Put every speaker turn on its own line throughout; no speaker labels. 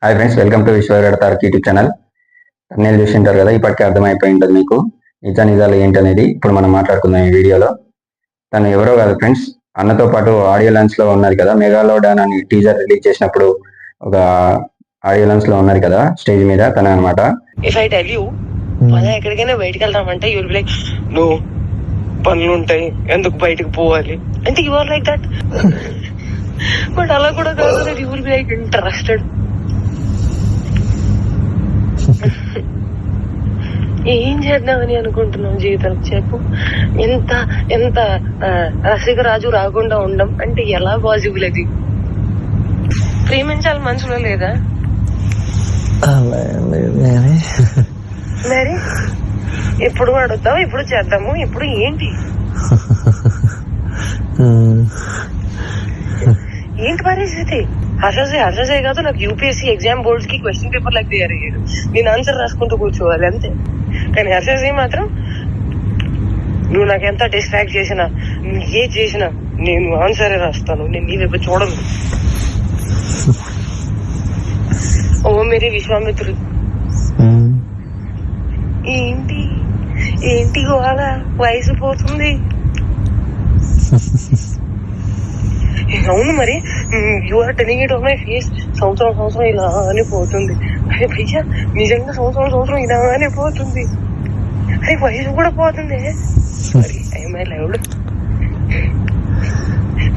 Hi friends, welcome to Vishwaveda Tarak YouTube channel. నేను చూసి ఉంటారు కదా, ఇప్పటికే అర్థమైపోయి ఉంటుంది మీకు నిజాలు ఏంటనేది. ఇప్పుడు మనం మాట్లాడుకుందాం ఈ వీడియోలో. తను ఎవరో కాదు ఫ్రెండ్స్, అన్నతో పాటు ఆడియో లాంచ్ లో ఉన్నది కదా, మెగాలోడాన్ అని టీజర్ రిలీజ్ చేసినప్పుడు ఒక ఆడియో లాంచ్ లో ఉన్నది కదా స్టేజ్ మీద, తన అనమాట.
ఇఫ్ ఐ టెల్ యూ మనం ఎక్కడికైనా బయటకు వెళ్దామంటే యూల్ బి లైక్ నో, పనులు ఉంటాయి, ఎందుకు బయటకు పోవాలి అంటే you are like that. But అలా కూడా కాదు, you will be like interested. ఏం చేద్దామని అనుకుంటున్నాం జీవితం చెప్పు. ఎంత ఎంత రసికరాజు రాకుండా ఉండం అంటే ఎలా పాసిబుల్? అది ప్రేమించాలి మనసులో లేదా? మరి ఎప్పుడు అడుగుతావు, ఇప్పుడు చేద్దాము, ఇప్పుడు ఏంటి ఏంటి పరిస్థితి? హర్షసే కాదు, నాకు యూపీఎస్సీ ఎగ్జామ్ బోర్డ్స్ కి క్వశ్చన్ పేపర్ లాగా తయారు అయ్యాడు. నేను ఆన్సర్ రాసుకుంటూ కూర్చోవాలి అంతే. కానీ హర్షసే మాత్రం నువ్వు నాకు ఎంత డిస్ట్రాక్ట్ చేసినా, ఏ చేసినా నేను ఆన్సరే రాస్తాను, నేను నీ వైపు చూడను. ఓ మేరీ విశ్వామిత్రుడు. ఏంటి ఏంటి గోళ? వయసు పోతుంది. అవును మరి, you are telling it on my face. సంవత్సరం ఇలా అని పోతుంది. అరే భయ్యా, నిజంగా సంవత్సరం ఇలానే పోతుంది. అరే వయసు కూడా పోతుంది. మరి ఐఎమ్ లైవ్డ్.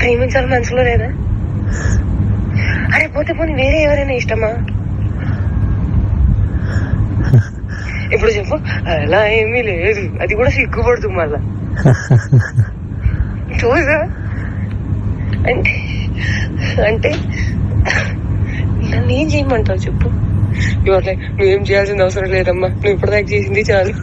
ప్రేమించాలి మనసులో లేదా? అరే పోతే పోనీ వేరే ఎవరైనా ఇష్టమా? ఇప్పుడు చెప్పు. అలా ఏమీ లేదు, అది కూడా సిగ్గుపడుతుంది మళ్ళా. చూసా అంటే అంటే నన్ను ఏం చేయమంటావు చెప్పు? ఇవాళ నువ్వేం చేయాల్సిన అవసరం లేదమ్మా, నువ్వు ఇప్పటిదాకా చేసింది చాలు.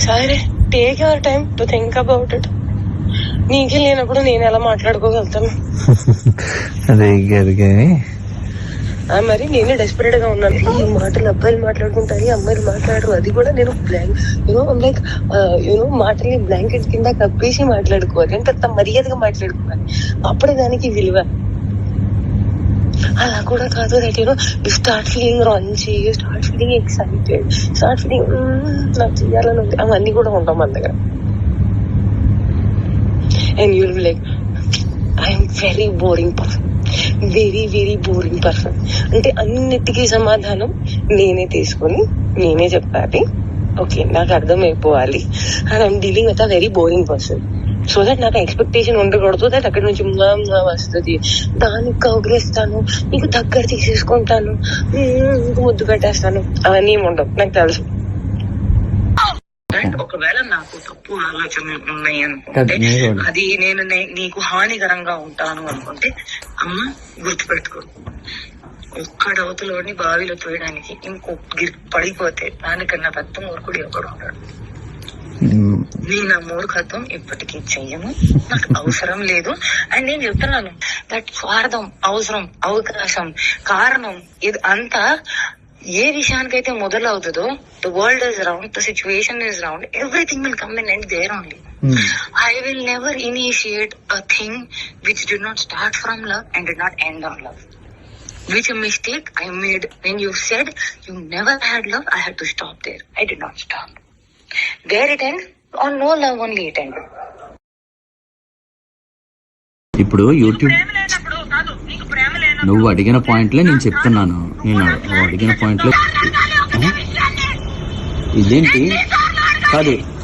సరే, take your time to think about it. నీకే లేనప్పుడు నేను ఎలా మాట్లాడుకోగలుగుతాను? మరి నేనే డెస్పరేట్ గా ఉన్నాను. ఈ మాటలు అబ్బాయిలు మాట్లాడుకుంటారు, అమ్మాయిలు మాట్లాడరు. అది కూడా నేను లైక్ మాటల్ని బ్లాంకెట్ కింద కప్పేసి మాట్లాడుకోవాలి. అంటే అంత మర్యాదగా మాట్లాడుకోవాలి, అప్పుడే దానికి విలువ. అలా కూడా కాదు. That you start feeling raunchy, start feeling excited, start feeling నాకు చేయాలని ఉంది. అవన్నీ కూడా ఉంటాం మన దగ్గర. And you will be like I'm very boring person, very very boring person. అంటే అన్నిటికీ సమాధానం నేనే తీసుకొని నేనే చెప్పాలి. ఓకే, నాకు అర్థమైపోవాలి. And I'm dealing with a very boring person. So that నాకు ఎక్స్పెక్టేషన్ ఉండకూడదు దట్ అక్కడి నుంచి వస్తుంది, దానికి కౌగిలిస్తాను, నీకు దగ్గర తీసేసుకుంటాను, ముద్దు పెట్టేస్తాను, అవన్నీ ఏమి ఉండవు. నాకు తెలుసు. ఒకవేళ నాకు తప్పు ఆలోచనలు ఉన్నాయి అనుకుంటే, అది నేను నీకు హానికరంగా ఉంటాను అనుకుంటే, అమ్మ గుర్తుపెట్టుకో, ఒక్కడవతలోని బావిలో తోయడానికి ఇంకొక పడిపోతే దానికన్నా పెద్ద మూర్ఖుడు ఎవడు ఉంటాడు. నేను ఆ మూర్ఖత్వం ఇప్పటికీ చెయ్యను, నాకు అవసరం లేదు. అండ్ నేను చెప్తున్నాను దట్ స్వార్థం, అవసరం, అవకాశం, కారణం ఇది అంతా ఏ విషయానికైతే మొదలవుతుందో, the world is round, the situation is round, everything will come in and there only. I will never initiate a thing which did not start from love and did not end on love. Which a mistake I made when you said you never had love, I had to stop there. I did not stop. There it ends, on no love only it ends.
ఇప్పుడు YouTube నువ్వు అడిగిన పాయింట్లే నేను చెప్తున్నాను. నేను అడిగిన పాయింట్లే. ఇదేంటి?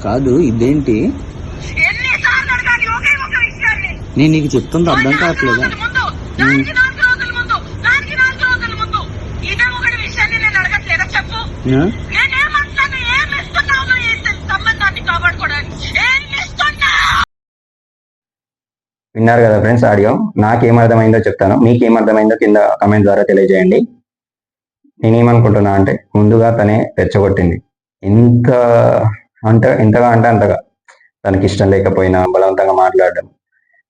కాదు ఇదేంటి? నేను నీకు చెప్తుంది అర్థం కావట్లేదా?
విన్నారు కదా ఫ్రెండ్స్ ఆడియో. నాకేమర్థమైందో చెప్తాను, మీకేమర్థమైందో కింద కమెంట్ ద్వారా తెలియజేయండి. నేనేమనుకుంటున్నా అంటే, ముందుగా తనే రెచ్చగొట్టింది. ఎంతగా అంటే అంతగా తనకి ఇష్టం లేకపోయినా బలవంతంగా మాట్లాడడం.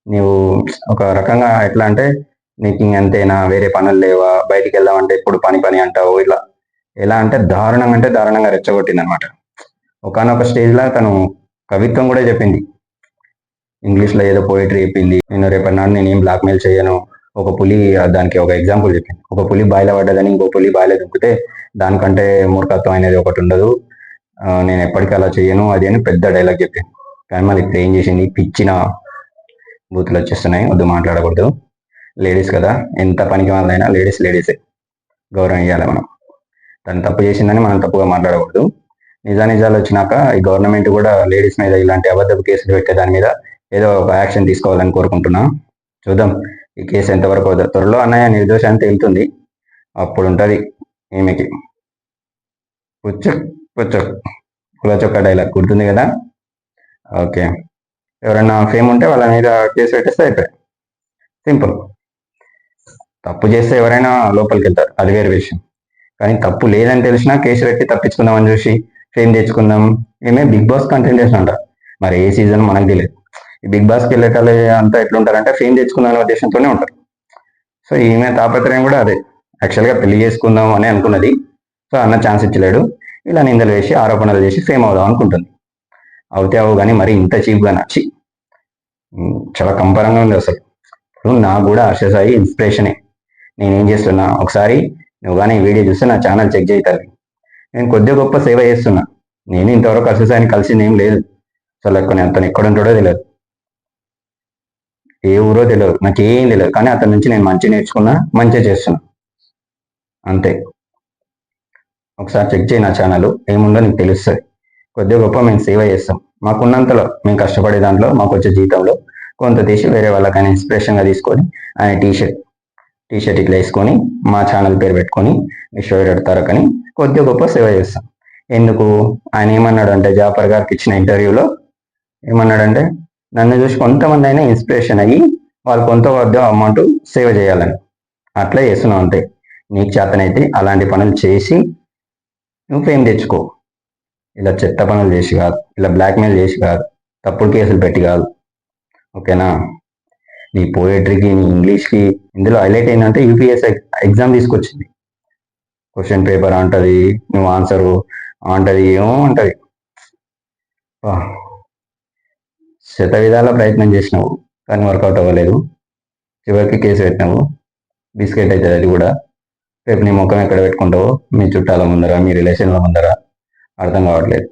నువ్వు ఒక రకంగా ఎట్లా అంటే, నీకు ఇంకంతేనా, వేరే పనులు లేవా, బయటికి వెళ్దామంటే ఇప్పుడు పని అంటావు, ఇలా ఎలా అంటే దారుణంగా రెచ్చగొట్టింది అనమాట. ఒకనొక స్టేజ్ లా తను కవిత్వం కూడా చెప్పింది. ఇంగ్లీష్లో ఏదో పోయిటరీ చెప్పింది. నేను రేపటి నాడు నేను ఏం బ్లాక్మెయిల్ చేయను. ఒక పులి, దానికి ఒక ఎగ్జాంపుల్ చెప్పింది. ఒక పులి బాయిలో పడ్డదని ఇంకో పులి బాయిలో దుంకితే దానికంటే మూర్ఖత్వం అనేది ఒకటి ఉండదు. నేను ఎప్పటికీ అలా చేయను అది అని పెద్ద డైలాగ్ చెప్పింది. కానీ మళ్ళీ ఇప్పుడు ఏం చేసింది, పిచ్చిన బూతులు వచ్చేస్తున్నాయి. వద్దు, మాట్లాడకూడదు. లేడీస్ కదా, ఎంత పనికి వాళ్ళైనా లేడీసే, గౌరవం ఇవ్వాలి మనం. తను తప్పు చేసిందని మనం తప్పుగా మాట్లాడకూడదు. నిజాలు వచ్చినాక ఈ గవర్నమెంట్ కూడా లేడీస్ మీద ఇలాంటి అబద్ధపు కేసులు పెట్టే దాని మీద ఏదో ఒక యాక్షన్ తీసుకోవాలని కోరుకుంటున్నా. చూద్దాం ఈ కేసు ఎంతవరకు అవుతుందో. త్వరలో అన్నయ్య నిర్దోషి అని తేలుతుంది, అప్పుడు ఉంటుంది ఈమెకి కులచొక్క డైలాగ్ గుర్తుంది కదా. ఓకే, ఎవరైనా ఫేమ్ ఉంటే వాళ్ళ మీద కేసు పెట్టేస్తే అయిపోయి, సింపుల్. తప్పు చేస్తే ఎవరైనా లోపలికి వెళ్తారు, అది వేరే విషయం. కానీ తప్పు లేదని తెలిసినా కేసు పెట్టి తప్పించుకుందాం అని చూసి ఫేమ్ తెచ్చుకుందాం. ఈమె బిగ్ బాస్ కంటెంటేషన్ అంట, మరి ఏ సీజన్ మనకు తెలియదు. ఈ బిగ్ బాస్కి వెళ్ళేటప్పుడు అంతా ఎట్లుంటారంటే ఫేమ్ తెచ్చుకుందాం ఉద్దేశంతోనే ఉంటారు. సో ఈమె తాపత్రయం కూడా అదే. యాక్చువల్గా పెళ్లి చేసుకుందాం అని అనుకున్నది. సో అన్న ఛాన్స్ ఇచ్చలేడు, ఇలా నిందలు వేసి ఆరోపణలు చేసి ఫేమ్ అవుదాం అనుకుంటుంది. అవుతే అవు కానీ మరి ఇంత చీప్గా నచ్చి చాలా కంపరంగా ఉంది అసలు. ఇప్పుడు నాకు కూడా హర్ష సాయి ఇన్స్పిరేషనే. నేనేం చేస్తున్నా, ఒకసారి నువ్వు కానీ వీడియో చూస్తే నా ఛానల్ చెక్ చేయాలి. నేను కొద్దిగా గొప్ప సేవ చేస్తున్నా. నేను ఇంతవరకు హర్ష సాయిని కలిసింది ఏం లేదు. అసలు అతను ఎక్కడ ఉంటాడో తెలియదు, ఏ ఊరో తెలియదు, నాకేం తెలియదు. కానీ అతని నుంచి నేను మంచి నేర్చుకున్నా, మంచిగా చేస్తున్నా, అంతే. ఒకసారి చెక్ చేయి నా ఛానల్, ఏముందో నీకు తెలుస్తుంది. కొద్దిగా గొప్ప మేము సేవ చేస్తాం. మాకున్నంతలో, మేము కష్టపడే దాంట్లో మాకు వచ్చే జీతంలో కొంత తీసి వేరే వాళ్ళకైనా ఇన్స్పిరేషన్గా తీసుకొని ఆయన టీషర్ట్ ఇట్లా వేసుకొని మా ఛానల్ పేరు పెట్టుకొని విశ్వవిరాట్ తారక్ అని కొద్దిగా గొప్ప సేవ చేస్తాం. ఎందుకు, ఆయన ఏమన్నాడంటే జాఫర్ గారికి ఇచ్చిన ఇంటర్వ్యూలో ఏమన్నాడంటే, నన్ను చూసి కొంతమంది అయినా ఇన్స్పిరేషన్ అయ్యి వాళ్ళు కొంత వద్ద అమౌంట్ సేవ చేయాలని. అట్లా చేస్తున్నావు అంతే. నీకు చేతనైతే అలాంటి పనులు చేసి నువ్వు ఫేమ్ తెచ్చుకో. ఇలా చెత్త పనులు చేసి కాదు, ఇలా బ్లాక్మెయిల్ చేసి కాదు, తప్పుడు కేసులు పెట్టి కాదు, ఓకేనా. నీ పోయట్రీకి, నీ ఇంగ్లీష్కి ఇందులో హైలైట్ ఏంటంటే యూపీఎస్సీ ఎగ్జామ్ తీసుకొచ్చింది. క్వశ్చన్ పేపర్ అంటది, నువ్వు ఆన్సరు అంటది, ఏమో అంటది. శత విధాల ప్రయత్నం చేసినావు కానీ వర్కౌట్ అవ్వలేదు. చివరికి కేసు పెట్టినావు, బిస్కెట్ అవుతుంది అది కూడా. రేపు నీ ముఖం ఎక్కడ పెట్టుకుంటావో, మీ చుట్టాల ముందర, మీ రిలేషన్ల ముందర, అర్థం కావట్లేదు.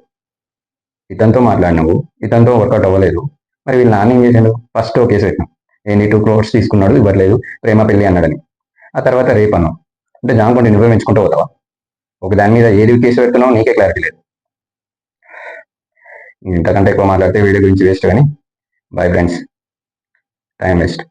ఇతనితో మాట్లాడినావు, ఇతనితో వర్కౌట్ అవ్వలేదు. మరి వీళ్ళు నాన్న ఏం చేశాడు, ఫస్ట్ ఒక కేసు పెట్టినావు, ఏంటి 2 crores తీసుకున్నాడు, ఇవ్వట్లేదు, ప్రేమ పెళ్లి అన్నాడని. ఆ తర్వాత రేపు అన్నావు. అంటే జాంకొని నువ్వే మెచ్చుకుంటూ పోతావా? ఒక దాని మీద ఏది కేసు పెడుతున్నావు నీకే క్లారిటీ లేదు. ఇంతకంటే ఎక్కువ మాట్లాడితే వీడియో గురించి వేస్ట్. కానీ బాయ్ ఫ్రెండ్స్, టైం వేస్ట్.